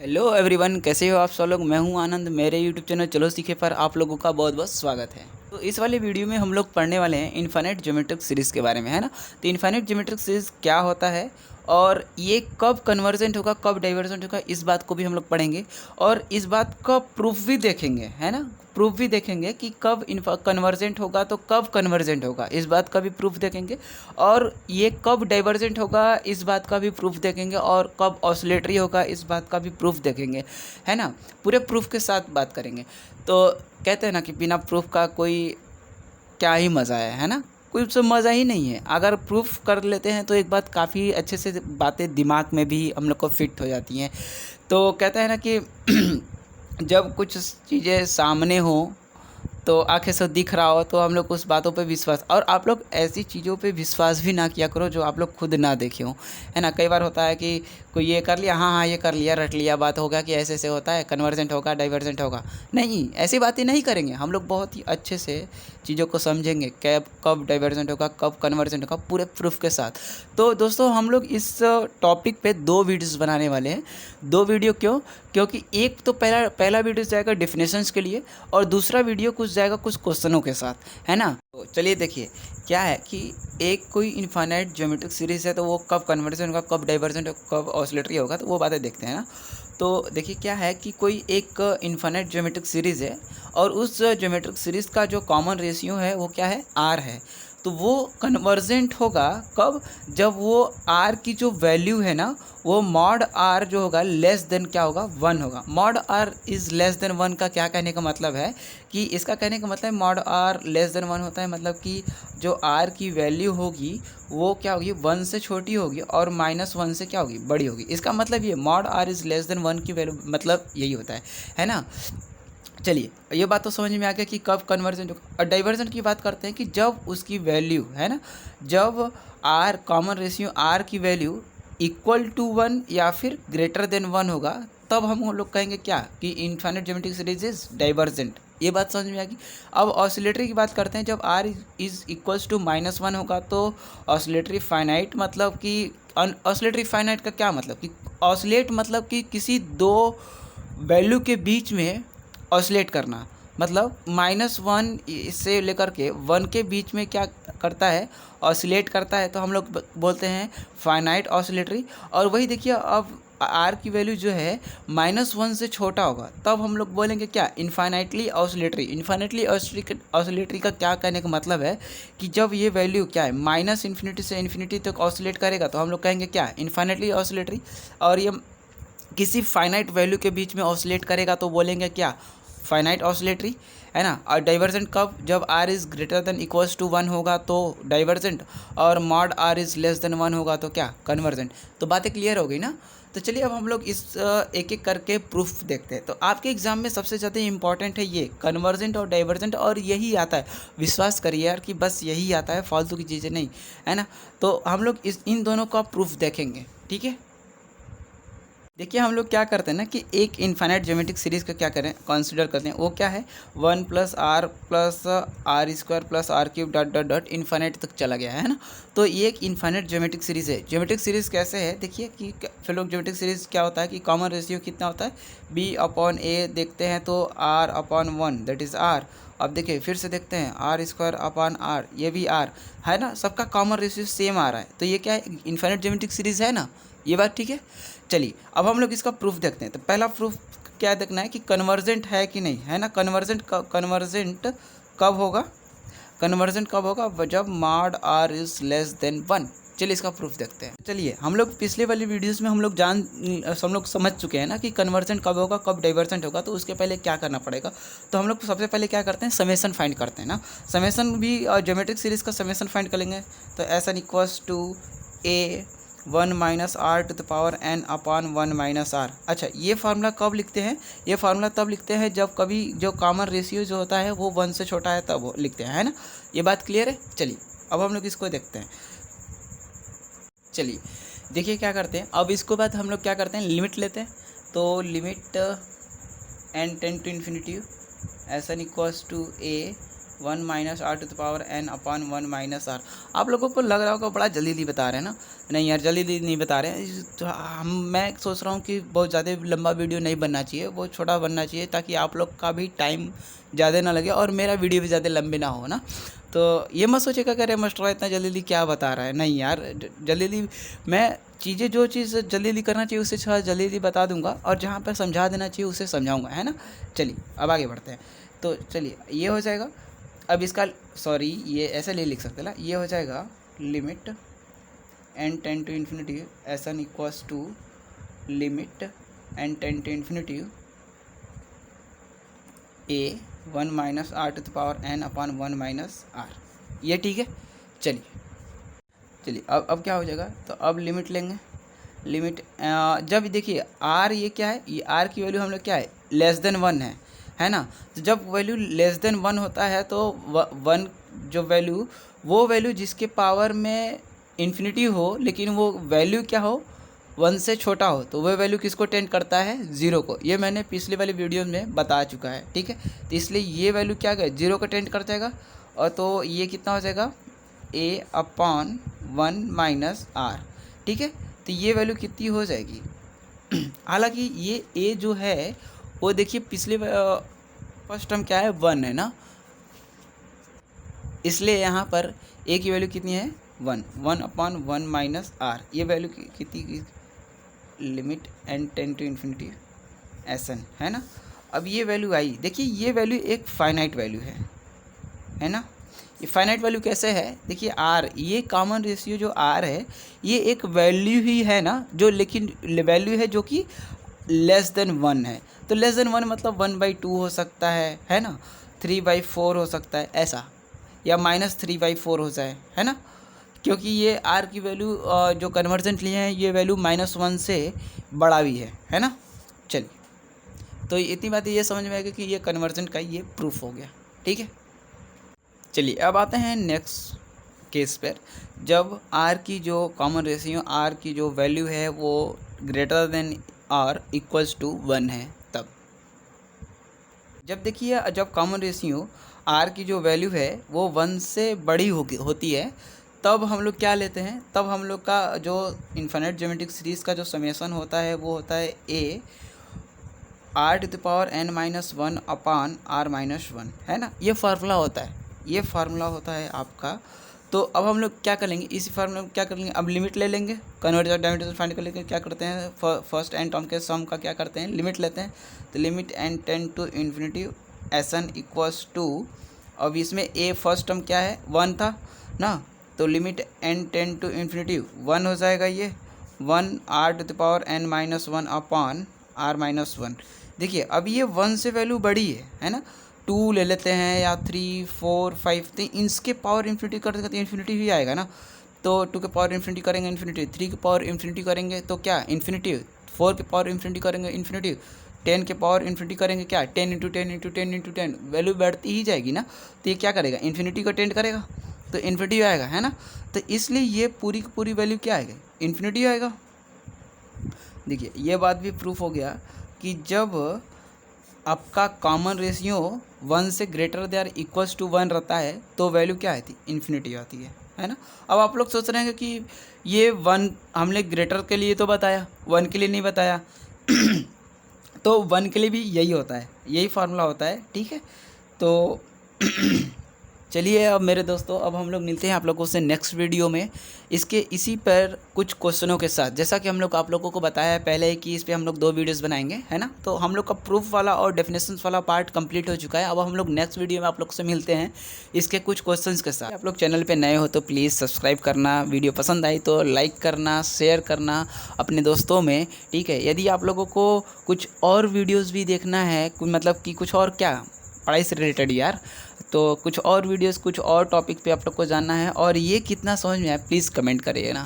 Hello everyone, कैसे हो आप सब लोग। मैं हूं आनंद। मेरे यूट्यूब चैनल चलो सीखे पर आप लोगों का बहुत बहुत स्वागत है। तो इस वाले वीडियो में हम लोग पढ़ने वाले हैं इनफाइनाइट ज्योमेट्रिक सीरीज़ के बारे में, है ना। तो इनफाइनाइट ज्योमेट्रिक सीरीज़ क्या होता है और ये कब कन्वर्जेंट होगा, कब डाइवर्जेंट होगा, इस बात को भी हम लोग पढ़ेंगे। और इस बात का प्रूफ भी देखेंगे, है ना। प्रूफ भी देखेंगे कि कब कन्वर्जेंट होगा तो कब कन्वर्जेंट होगा, इस बात का भी प्रूफ देखेंगे। और ये कब डाइवर्जेंट होगा इस बात का भी प्रूफ देखेंगे। और कब ऑसिलेटरी होगा इस बात का भी प्रूफ देखेंगे, है ना। पूरे प्रूफ के साथ बात करेंगे। तो कहते हैं ना कि बिना प्रूफ का कोई क्या ही मज़ा है ना। कोई उससे मज़ा ही नहीं है। अगर प्रूफ कर लेते हैं तो एक बात काफ़ी अच्छे से बातें दिमाग में भी हम लोग को फिट हो जाती हैं। तो कहते हैं ना कि जब कुछ चीज़ें सामने हो तो आंखें से दिख रहा हो तो हम लोग उस बातों पे विश्वास, और आप लोग ऐसी चीज़ों पे विश्वास भी ना किया करो जो आप लोग खुद ना देखे हो, है ना। कई बार होता है कि कोई ये कर लिया, हाँ हाँ ये कर लिया, रट लिया, बात हो गया कि ऐसे ऐसे होता है, कन्वर्जेंट होगा, डाइवर्जेंट होगा। नहीं, ऐसी बातें नहीं करेंगे हम लोग। बहुत ही अच्छे से चीज़ों को समझेंगे, कब कब डाइवर्जेंट होगा, कब कन्वर्जेंट होगा, पूरे प्रूफ के साथ। तो दोस्तों हम लोग इस टॉपिक पे 2 वीडियोस बनाने वाले हैं। 2 वीडियो क्यों? क्योंकि एक तो पहला वीडियो जाएगा डेफिनेशंस के लिए और दूसरा वीडियो कुछ जाएगा कुछ क्वेश्चनों के साथ, है ना। तो चलिए देखिए क्या है कि एक कोई इनफाइनाइट ज्योमेट्रिक सीरीज़ है तो वो कब कन्वर्जेंट होगा, कब डाइवर्जेंट होगा, कब ऑसिलेटरी होगा, तो वो बातें देखते हैं ना। तो देखिए क्या है कि कोई एक इनफाइनाइट ज्योमेट्रिक सीरीज़ है और उस ज्योमेट्रिक सीरीज़ का जो कॉमन रेशियो है वो क्या है, आर है। तो वो कन्वर्जेंट होगा कब, जब वो आर की जो वैल्यू है ना वो मॉड आर जो होगा लेस देन क्या होगा, 1 होगा। Mod r is less than 1 का क्या कहने का मतलब है कि इसका कहने का मतलब मॉड आर लेस देन 1 होता है मतलब कि जो आर की वैल्यू होगी वो क्या होगी, 1 से छोटी होगी और -1 से क्या होगी, बड़ी होगी। इसका मतलब ये mod r is less than 1 की वैल्यू मतलब यही होता है ना। चलिए ये बात तो समझ में आ गया कि कब कन्वर्जेंट होगा। और डाइवर्जेंट की बात करते हैं कि जब उसकी वैल्यू है ना, जब आर कॉमन रेशियो आर की वैल्यू इक्वल टू 1 या फिर ग्रेटर देन 1 होगा, तब हम लोग कहेंगे क्या कि infinite geometric series is divergent. ये बात समझ में आ गई। अब ऑसिलेटरी की बात करते हैं। जब आर इज इक्वल्स टू -1 होगा तो ऑसिलेटरी फाइनाइट, मतलब कि ऑसिलेटरी फाइनाइट का क्या मतलब कि ऑसिलेट मतलब कि किसी दो वैल्यू के बीच में ऑसिलेट करना, मतलब -1 से लेकर के 1 के बीच में क्या करता है, ऑसिलेट करता है। तो हम लोग बोलते हैं फाइनाइट ऑसिलेटरी। और वही देखिए अब आर की वैल्यू जो है -1 से छोटा होगा तब हम लोग बोलेंगे क्या, इनफाइनाइटली ऑसिलेटरी। इनफाइनाइटली ऑसिलेटरी का क्या कहने का मतलब है कि जब ये वैल्यू क्या है -इन्फिनिटी से इन्फिनिटी तक ऑसिलेट करेगा तो हम लोग कहेंगे क्या, इनफाइनाइटली ऑसिलेटरी। और ये किसी फाइनाइट वैल्यू के बीच में ऑसिलेट करेगा तो बोलेंगे क्या, फाइनाइट ऑसिलेटरी, है ना। और डाइवर्जेंट कब, जब r is greater than equals to 1 होगा तो डाइवर्जेंट, और mod r is less than 1 होगा तो क्या, कन्वर्जेंट। तो बातें क्लियर हो गई ना। तो चलिए अब हम लोग इस एक एक करके प्रूफ देखते हैं। तो आपके एग्जाम में सबसे ज़्यादा इंपॉर्टेंट है ये कन्वर्जेंट और डाइवर्जेंट, और यही आता है। विश्वास करिए यार कि बस यही आता है, फालतू की चीज़ें नहीं, है ना। तो हम लोग इन दोनों का प्रूफ देखेंगे, ठीक है। देखिए हम लोग क्या करते हैं ना कि एक इनफाइनाइट ज्योमेट्रिक सीरीज़ का क्या करें, कंसीडर करते हैं। वो क्या है, 1 + r square + r cube dot dot dot infinite तक चला गया है ना। तो ये एक इनफाइनाइट ज्योमेट्रिक सीरीज़ है। ज्योमेट्रिक सीरीज़ कैसे है देखिए कि फिर लोग ज्योमेट्रिक सीरीज़ क्या होता है कि कॉमन रेशियो कितना होता है, b/a देखते हैं तो r/1 दैट इज़ r। अब देखिए फिर से देखते हैं r² r, ये भी r है ना, सबका कॉमन रेशियो सेम आ रहा है। तो ये क्या है, इनफाइनाइट ज्योमेट्रिक सीरीज़ है ना, ये बात ठीक है। चलिए अब हम लोग इसका प्रूफ देखते हैं। तो पहला प्रूफ क्या देखना है कि कन्वर्जेंट है कि नहीं, है ना। कन्वर्जेंट कब होगा, कन्वर्जेंट कब होगा, जब mod r is less than 1। चलिए इसका प्रूफ देखते हैं। चलिए हम लोग पिछले वाली वीडियोस में हम लोग समझ चुके हैं ना कि कन्वर्जेंट कब होगा, कब डाइवर्जेंट होगा। तो उसके पहले क्या करना पड़ेगा, तो हम लोग सबसे पहले क्या करते हैं, समेसन फाइंड करते हैं ना। समेसन भी ज्योमेट्रिक सीरीज़ का समेसन फाइंड करेंगे। तो s n equals to a 1 - r⁴n/1 - r। अच्छा ये फार्मूला कब लिखते हैं, ये फार्मूला तब लिखते हैं जब कभी जो कॉमन रेशियो जो होता है वो 1 से छोटा है तब लिखते हैं, है ना। ये बात क्लियर है। चलिए अब हम लोग इसको देखते हैं। चलिए देखिए क्या करते हैं। अब इसको बाद हम लोग क्या करते हैं, लिमिट लेते हैं। तो limit n tend to infinity s n equals to a 1 minus r to the power n upon 1 minus r. आप लोगों को लग रहा होगा बड़ा जल्दी बता रहे हैं ना, नहीं यार जल्दी नहीं बता रहे हैं। तो मैं सोच रहा हूँ कि बहुत ज़्यादा लंबा वीडियो नहीं बनना चाहिए, बहुत छोटा बनना चाहिए ताकि आप लोग का भी टाइम ज़्यादा ना लगे और मेरा वीडियो भी ज़्यादा लंबे ना हो ना। तो ये मत सोचिएगा कि अरे मास्टर इतना जल्दी क्या बता रहा है, नहीं यार जल्दी मैं चीज़ें जो चीज़ जल्दी करना चाहिए उसे थोड़ा जल्दी बता दूंगा और जहाँ पर समझा देना चाहिए उसे समझाऊंगा, है ना। चलिए अब आगे बढ़ते हैं। तो चलिए ये हो जाएगा। अब इसका सॉरी ये ऐसे नहीं लिख सकते ना, ये हो जाएगा limit n tend to infinity s n equals to limit n tend to infinity a 1 minus r to the power n upon 1 minus r. ये ठीक है। चलिए अब क्या हो जाएगा, तो अब लिमिट लेंगे। लिमिट जब देखिए r ये क्या है, ये r की वैल्यू हम लोग क्या है लेस देन 1 है ना। तो जब वैल्यू लेस देन 1 होता है तो 1 जो वैल्यू वो वैल्यू जिसके पावर में इन्फिनिटी हो लेकिन वो वैल्यू क्या हो 1 से छोटा हो तो वह वैल्यू किसको टेंड करता है 0 को। ये मैंने पिछले वाले वीडियो में बता चुका है, ठीक है। तो इसलिए ये वैल्यू क्या है 0 को टेंड कर जाएगा। और तो ये कितना हो जाएगा a अपॉन 1 माइनस आर, ठीक है। तो ये वैल्यू कितनी हो जाएगी हालांकि ये a जो है वो देखिए पिछले फर्स्ट टर्म क्या है 1 है ना, इसलिए यहाँ पर a की वैल्यू कितनी है 1 अपॉन 1 माइनस आर। ये वैल्यू कितनी limit n tend to infinity s n, है ना। अब ये वैल्यू आई, देखिए ये वैल्यू एक फाइनाइट वैल्यू है ना। ये फाइनाइट वैल्यू कैसे है, देखिए r ये कॉमन रेशियो जो r है ये एक वैल्यू ही है ना, जो लेकिन वैल्यू है जो कि लेस देन 1 है। तो लेस देन 1 मतलब 1/2 हो सकता है ना, 3/4 हो सकता है ऐसा, या -3/4 हो जाए, है ना। क्योंकि ये r की वैल्यू जो कन्वर्जन लिए हैं ये वैल्यू -1 से बड़ा भी है ना। चलिए तो इतनी बात ये समझ में आएगी कि ये कन्वर्जन का ये प्रूफ हो गया, ठीक है। चलिए अब आते हैं नेक्स्ट केस पर, जब r की जो कॉमन रेशियो r की जो वैल्यू है वो greater than r equals to 1 है। तब जब देखिए जब कॉमन रेशियो r की जो वैल्यू है वो 1 से बड़ी होती है तब हम लोग क्या लेते हैं, तब हम लोग का जो इन्फिनिट ज्योमेट्रिक सीरीज़ का जो समेसन होता है वो होता है a r to the power n minus 1 upon r minus 1, है ना। ये फार्मूला होता है, ये फार्मूला होता है आपका। तो अब हम लोग क्या करेंगे, इसी फार्मूला में क्या करेंगे, अब लिमिट ले लेंगे, कन्वर्जन डायमीटर फाइंड कर लेंगे। क्या करते हैं फर्स्ट एन टर्म के सम का क्या करते हैं लिमिट लेते हैं। तो limit n tend to infinity s n equals to, अब इसमें a फर्स्ट टर्म क्या है 1 था ना, तो limit n tend to infinity 1 हो जाएगा, ये 1 r to the power n minus 1 upon r minus 1। देखिए अब ये 1 से वैल्यू बड़ी है ना, 2 ले लेते हैं या 3 4 5, तो इसके पावर इन्फिनिटी कर देगा तो इन्फिनिटी ही आएगा ना। तो 2 के पावर इन्फिनिटी करेंगे इन्फिनिटी, 3 के पावर इन्फिनिटी करेंगे तो क्या इन्फिनिटी, 4 के पावर इन्फिनिटी करेंगे इन्फिनिटी, 10 के पावर इन्फिनिटी करेंगे क्या 10 × 10 × 10 × 10, वैल्यू बढ़ती ही जाएगी ना। तो ये क्या करेगा इन्फिनिटी को टेंड करेगा तो इन्फिनिटी आएगा, है ना। तो इसलिए ये पूरी की पूरी वैल्यू क्या आएगा इन्फिनिटी आएगा। देखिए ये बात भी प्रूफ हो गया कि जब आपका कॉमन रेशियो 1 से ग्रेटर देयर इक्वल्स टू 1 रहता है तो वैल्यू क्या आती है इन्फिनिटी आती है ना। अब आप लोग सोच रहे हैं कि ये 1 हमने ग्रेटर के लिए तो बताया 1 के लिए नहीं बताया तो 1 के लिए भी यही होता है, यही फार्मूला होता है, ठीक है। तो चलिए अब मेरे दोस्तों अब हम लोग मिलते हैं आप लोगों से नेक्स्ट वीडियो में इसके इसी पर कुछ क्वेश्चनों के साथ। जैसा कि हम लोग आप लोगों को बताया है पहले कि इस पे हम लोग 2 वीडियोस बनाएंगे, है ना। तो हम लोग का प्रूफ वाला और डेफिनेशंस वाला पार्ट कंप्लीट हो चुका है। अब हम लोग नेक्स्ट वीडियो में आप लोग से मिलते हैं इसके कुछ क्वेश्चंस के साथ। आप लोग चैनल पर नए हो तो प्लीज़ सब्सक्राइब करना, वीडियो पसंद आई तो लाइक करना, शेयर करना अपने दोस्तों में, ठीक है। यदि आप लोगों को कुछ और वीडियोज़ भी देखना है, मतलब कि कुछ और क्या पढ़ाई से रिलेटेड यार, तो कुछ और वीडियोस कुछ और टॉपिक पे आप लोग को जानना है और ये कितना समझ में आया प्लीज़ कमेंट करिए ना।